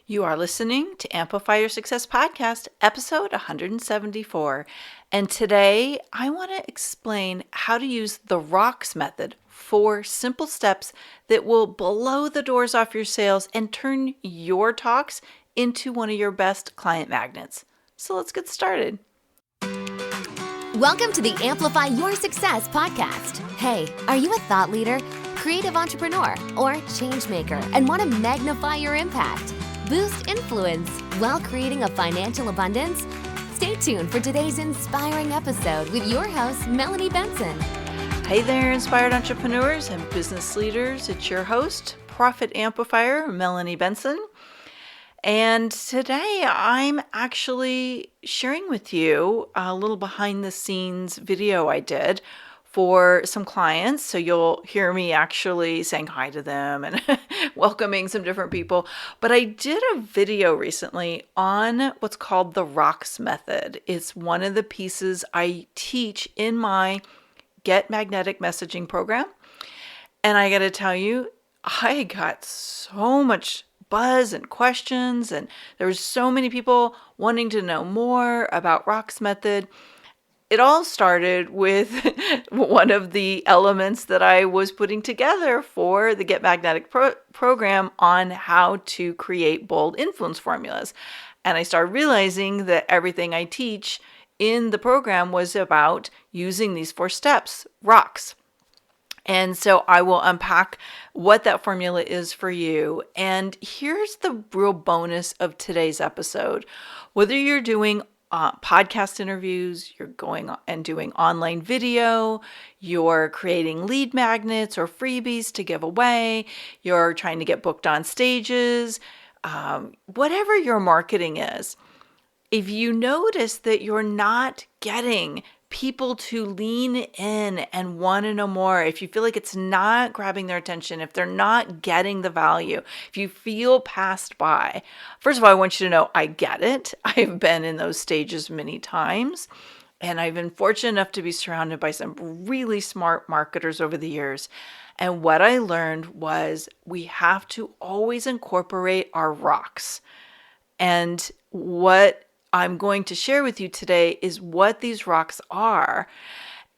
You are listening to Amplify Your Success Podcast, episode 174. And today I want to explain how to use the ROCS Method, 4 simple steps that will blow the doors off your sales and turn your talks into one of your best client magnets. So let's get started. Welcome to the Amplify Your Success Podcast. Hey, are you a thought leader, creative entrepreneur, or change maker and want to magnify your impact? Boost influence while creating a financial abundance? Stay tuned for today's inspiring episode with your host, Melanie Benson. Hey there, inspired entrepreneurs and business leaders. It's your host, Profit Amplifier, Melanie Benson. And today I'm actually sharing with you a little behind the scenes video I did for some clients. So you'll hear me actually saying hi to them and welcoming some different people. But I did a video recently on what's called the ROCS Method. It's one of the pieces I teach in my Get Magnetic Messaging program. And I got to tell you, I got so much buzz and questions, and there was so many people wanting to know more about ROCS Method. It all started with one of the elements that I was putting together for the Get Magnetic program on how to create bold influence formulas. And I started realizing that everything I teach in the program was about using these 4 steps, ROCS. And so I will unpack what that formula is for you. And here's the real bonus of today's episode. Whether you're doing podcast interviews, you're going and doing online video, you're creating lead magnets or freebies to give away, you're trying to get booked on stages, whatever your marketing is, if you notice that you're not getting people to lean in and want to know more, if you feel like it's not grabbing their attention, if they're not getting the value, if you feel passed by, first of all, I want you to know I get it. I've been in those stages many times, and I've been fortunate enough to be surrounded by some really smart marketers over the years. And what I learned was we have to always incorporate our ROCS. And what I'm going to share with you today is what these ROCS are.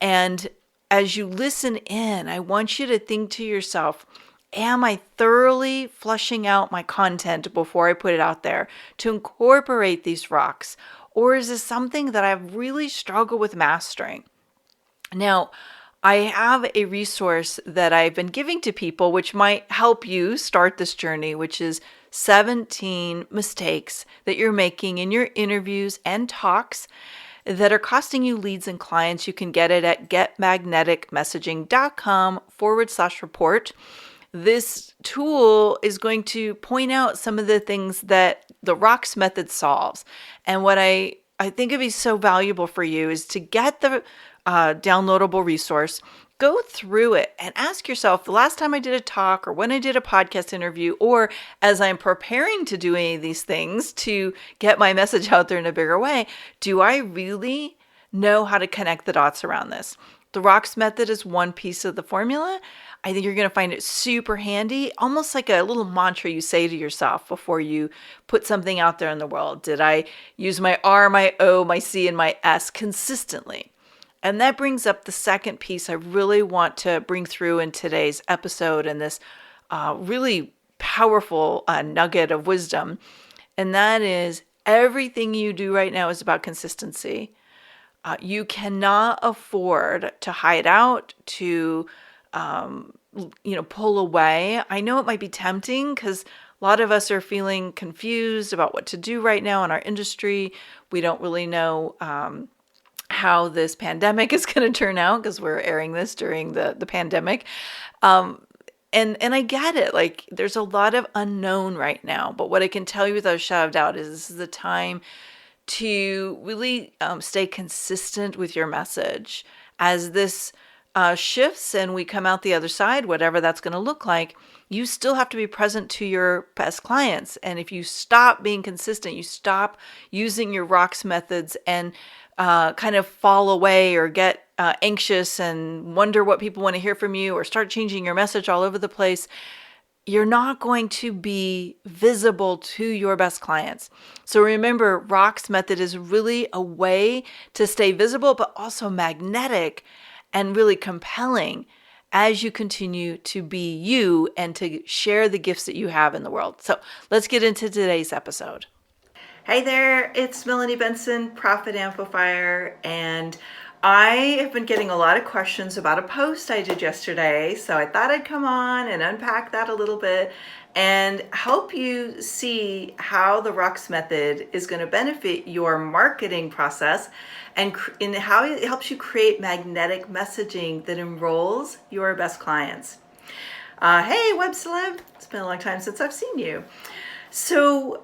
And as you listen in, I want you to think to yourself, am I thoroughly flushing out my content before I put it out there to incorporate these ROCS? Or is this something that I've really struggled with mastering? Now, I have a resource that I've been giving to people which might help you start this journey, which is 17 mistakes that you're making in your interviews and talks that are costing you leads and clients. You can get it at getmagneticmessaging.com/report. This tool is going to point out some of the things that the ROCS method solves. And what I think would be so valuable for you is to get the downloadable resource, go through it and ask yourself, the last time I did a talk or when I did a podcast interview, or as I'm preparing to do any of these things to get my message out there in a bigger way, do I really know how to connect the dots around this? The ROCS method is one piece of the formula. I think you're going to find it super handy, almost like a little mantra you say to yourself before you put something out there in the world. Did I use my R, my O, my C, and my S consistently? And that brings up the second piece I really want to bring through in today's episode and this really powerful nugget of wisdom. And that is everything you do right now is about consistency. You cannot afford to hide out, to pull away. I know it might be tempting because a lot of us are feeling confused about what to do right now in our industry. We don't really know how this pandemic is going to turn out because we're airing this during the pandemic. And I get it. Like, there's a lot of unknown right now. But what I can tell you without a shadow of doubt is this is the time to really stay consistent with your message. As this shifts and we come out the other side, whatever that's going to look like, you still have to be present to your best clients. And if you stop being consistent, you stop using your ROCS methods and kind of fall away or get anxious and wonder what people want to hear from you or start changing your message all over the place, you're not going to be visible to your best clients. So remember, ROCS Method is really a way to stay visible, but also magnetic and really compelling as you continue to be you and to share the gifts that you have in the world. So let's get into today's episode. Hey there, it's Melanie Benson, Profit Amplifier, and I have been getting a lot of questions about a post I did yesterday, so I thought I'd come on and unpack that a little bit and help you see how the ROCS Method is going to benefit your marketing process and in how it helps you create magnetic messaging that enrolls your best clients. Hey, web celeb, it's been a long time since I've seen you. So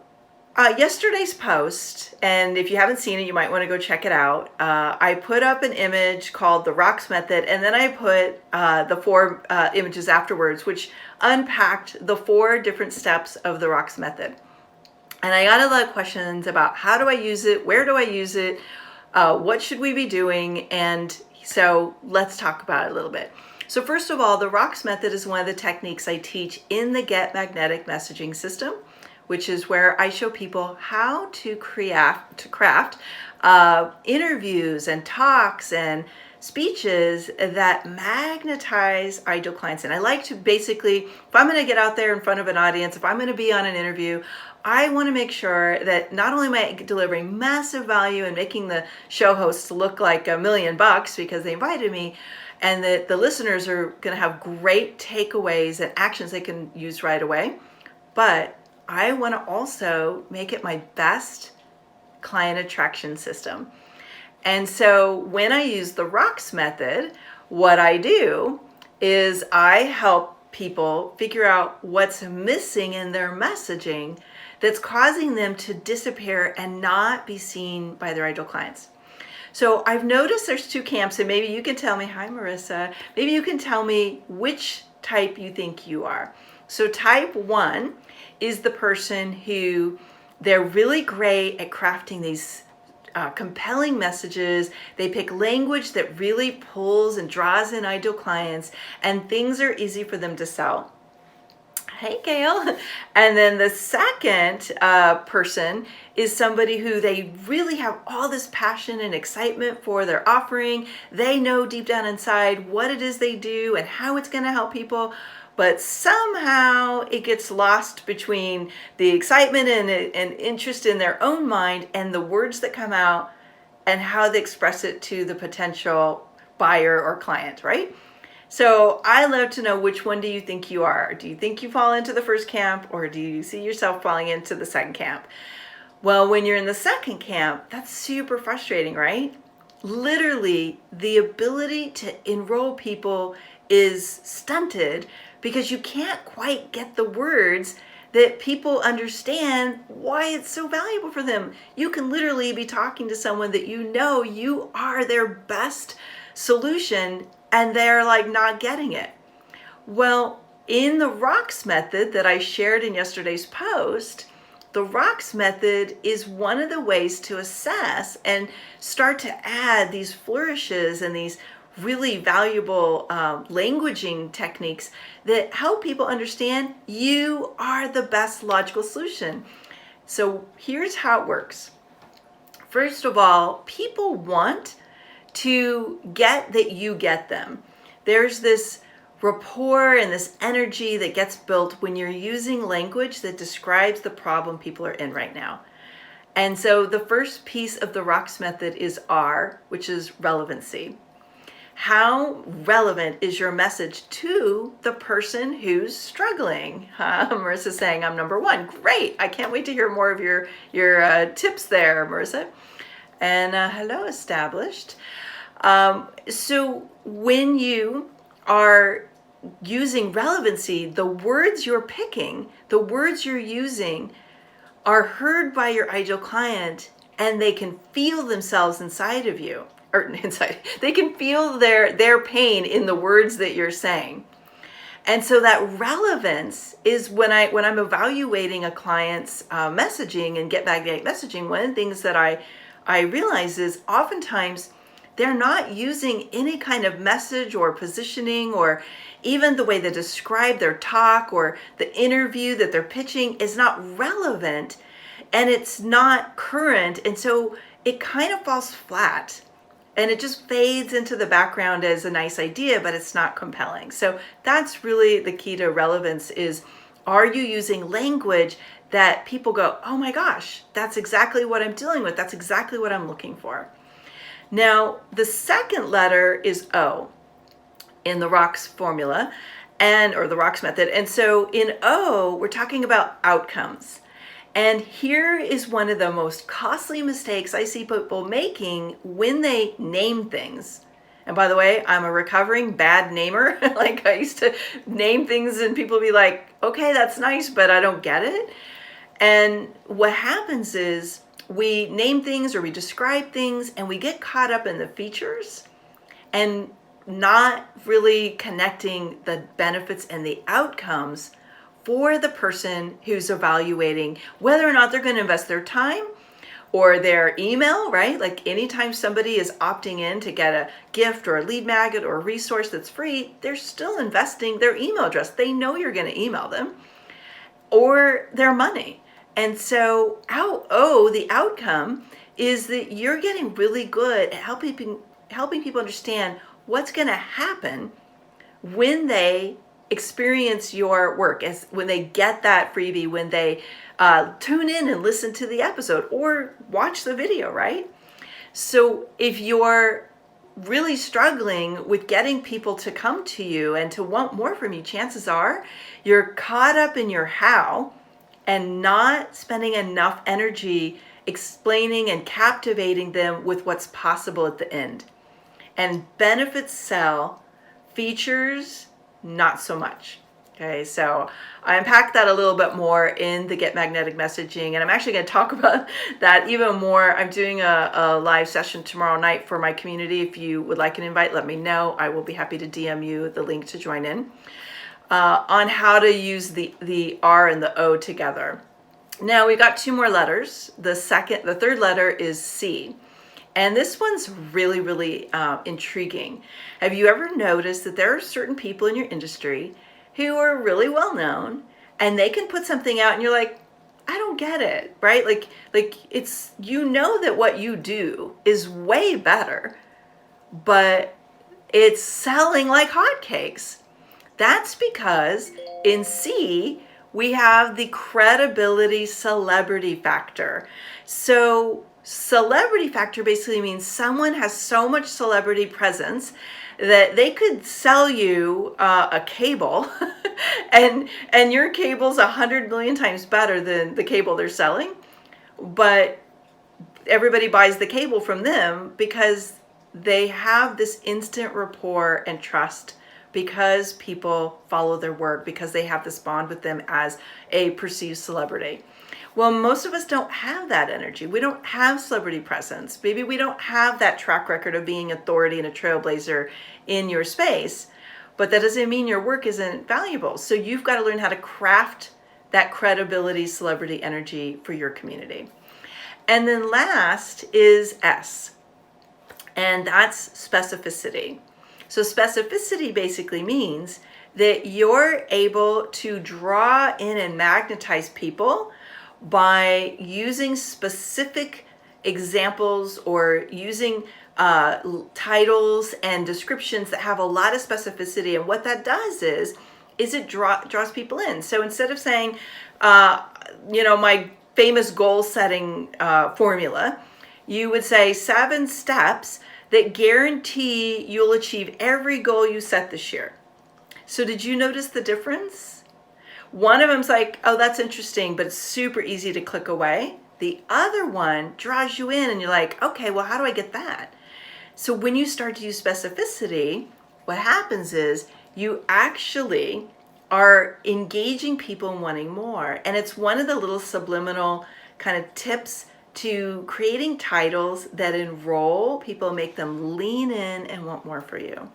yesterday's post, and if you haven't seen it, you might want to go check it out. I put up an image called the ROCS Method, and then I put the 4 images afterwards, which unpacked the 4 different steps of the ROCS Method. And I got a lot of questions about how do I use it, where do I use it, what should we be doing, and so let's talk about it a little bit. So first of all, the ROCS Method is one of the techniques I teach in the Get Magnetic Messaging System, which is where I show people how to craft interviews and talks and speeches that magnetize ideal clients. And I like to basically, if I'm going to get out there in front of an audience, if I'm going to be on an interview, I want to make sure that not only am I delivering massive value and making the show hosts look like $1 million because they invited me, and that the listeners are going to have great takeaways and actions they can use right away, but I want to also make it my best client attraction system. And so when I use the ROCS Method, what I do is I help people figure out what's missing in their messaging that's causing them to disappear and not be seen by their ideal clients. So I've noticed there's 2 camps, and maybe you can tell me, hi Marissa, maybe you can tell me which type you think you are. So type 1 is the person who they're really great at crafting these compelling messages. They pick language that really pulls and draws in ideal clients, and things are easy for them to sell. Hey, Gail. And then the second person is somebody who they really have all this passion and excitement for their offering. They know deep down inside what it is they do and how it's going to help people, but somehow it gets lost between the excitement and interest in their own mind and the words that come out and how they express it to the potential buyer or client, right? So I love to know, which one do you think you are? Do you think you fall into the first camp, or do you see yourself falling into the second camp? Well, when you're in the second camp, that's super frustrating, right? Literally, the ability to enroll people is stunted because you can't quite get the words that people understand why it's so valuable for them. You can literally be talking to someone that you know you are their best solution, and they're like not getting it. Well, in the ROCS Method that I shared in yesterday's post, the ROCS Method is one of the ways to assess and start to add these flourishes and these really valuable languaging techniques that help people understand you are the best logical solution. So here's how it works. First of all, people want to get that you get them. There's this rapport and this energy that gets built when you're using language that describes the problem people are in right now. And so the first piece of the ROCS Method is R, which is relevancy. How relevant is your message to the person who's struggling? Marissa's saying, I'm number 1. Great. I can't wait to hear more of your tips there, Marissa. And hello, established. So when you are using relevancy, the words you're picking, the words you're using are heard by your ideal client, and they can feel themselves inside of you. They can feel their pain in the words that you're saying. And so that relevance is when I'm evaluating a client's messaging and Get Magnetic Messaging, one of the things that I realize is oftentimes they're not using any kind of message or positioning, or even the way they describe their talk or the interview that they're pitching is not relevant, and it's not current. And so it kind of falls flat and it just fades into the background as a nice idea, but it's not compelling. So that's really the key to relevance is, are you using language that people go, oh my gosh, that's exactly what I'm dealing with. That's exactly what I'm looking for. Now, the second letter is O in the ROCS formula or the ROCS method. And so in O, we're talking about outcomes. And here is one of the most costly mistakes I see people making when they name things. And by the way, I'm a recovering bad namer. Like I used to name things and people be like, okay, that's nice, but I don't get it. And what happens is we name things or we describe things and we get caught up in the features and not really connecting the benefits and the outcomes for the person who's evaluating whether or not they're going to invest their time or their email, right? Like anytime somebody is opting in to get a gift or a lead magnet or a resource that's free, they're still investing their email address. They know you're going to email them, or their money. And so the outcome is that you're getting really good at helping people understand what's going to happen when they experience your work, as when they get that freebie, when they tune in and listen to the episode or watch the video, right? So if you're really struggling with getting people to come to you and to want more from you, chances are you're caught up in your how and not spending enough energy explaining and captivating them with what's possible at the end. And benefits sell, features not so much. Okay, so I unpacked that a little bit more in the Get Magnetic Messaging, and I'm actually going to talk about that even more. I'm doing a live session tomorrow night for my community. If you would like an invite, let me know. I will be happy to DM you the link to join in on how to use the R and the O together. Now we've got two more letters. The third letter is C. And this one's really, really intriguing. Have you ever noticed that there are certain people in your industry who are really well known and they can put something out and you're like, I don't get it, right? Like it's, that what you do is way better, but it's selling like hotcakes. That's because in C, we have the credibility celebrity factor. So celebrity factor basically means someone has so much celebrity presence that they could sell you a cable and your cable's 100 million times better than the cable they're selling, but everybody buys the cable from them because they have this instant rapport and trust, because people follow their work, because they have this bond with them as a perceived celebrity. Well, most of us don't have that energy. We don't have celebrity presence. Maybe we don't have that track record of being authority and a trailblazer in your space, but that doesn't mean your work isn't valuable. So you've got to learn how to craft that credibility, celebrity energy for your community. And then last is S, and that's specificity. So specificity basically means that you're able to draw in and magnetize people by using specific examples or using titles and descriptions that have a lot of specificity. And what that does is it draws people in. So instead of saying, my famous goal setting formula, you would say 7 steps that guarantee you'll achieve every goal you set this year. So did you notice the difference? One of them's like, oh, that's interesting, but it's super easy to click away. The other one draws you in and you're like, okay, well, how do I get that? So when you start to use specificity, what happens is you actually are engaging people and wanting more. And it's one of the little subliminal kind of tips to creating titles that enroll people, make them lean in and want more for you.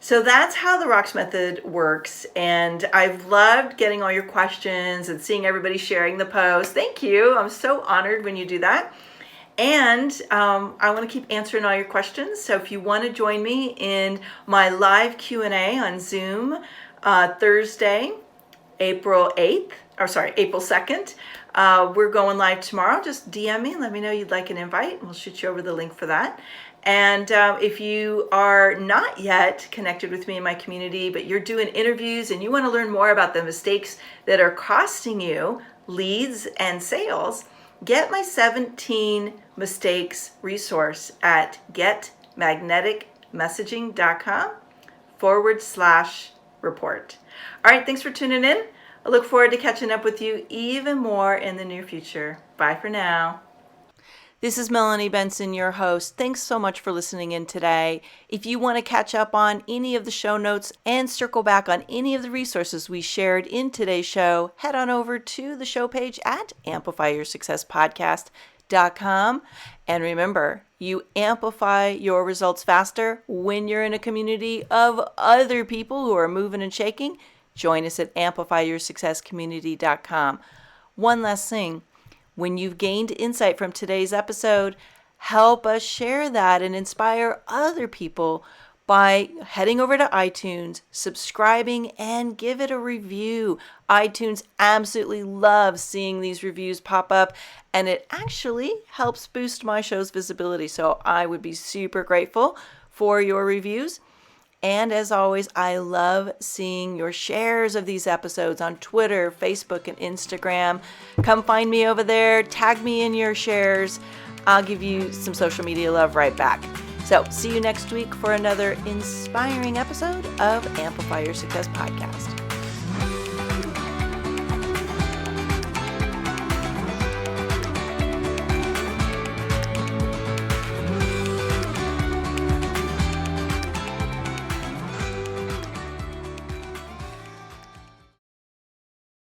So that's how the ROCS method works. And I've loved getting all your questions and seeing everybody sharing the post. Thank you. I'm so honored when you do that. And I want to keep answering all your questions. So if you want to join me in my live Q&A on Zoom Thursday, April 2nd, we're going live tomorrow. Just DM me and let me know you'd like an invite, and we'll shoot you over the link for that. And if you are not yet connected with me in my community, but you're doing interviews and you want to learn more about the mistakes that are costing you leads and sales, get my 17 mistakes resource at getmagneticmessaging.com/report. All right, thanks for tuning in. I look forward to catching up with you even more in the near future. Bye for now. This is Melanie Benson, your host. Thanks so much for listening in today. If you want to catch up on any of the show notes and circle back on any of the resources we shared in today's show, head on over to the show page at amplifyyoursuccesspodcast.com. And remember, you amplify your results faster when you're in a community of other people who are moving and shaking. Join us at amplifyyoursuccesscommunity.com. One last thing. When you've gained insight from today's episode, help us share that and inspire other people by heading over to iTunes, subscribing, and give it a review. iTunes absolutely loves seeing these reviews pop up, and it actually helps boost my show's visibility. So I would be super grateful for your reviews. And as always, I love seeing your shares of these episodes on Twitter, Facebook, and Instagram. Come find me over there. Tag me in your shares. I'll give you some social media love right back. So see you next week for another inspiring episode of Amplify Your Success Podcast.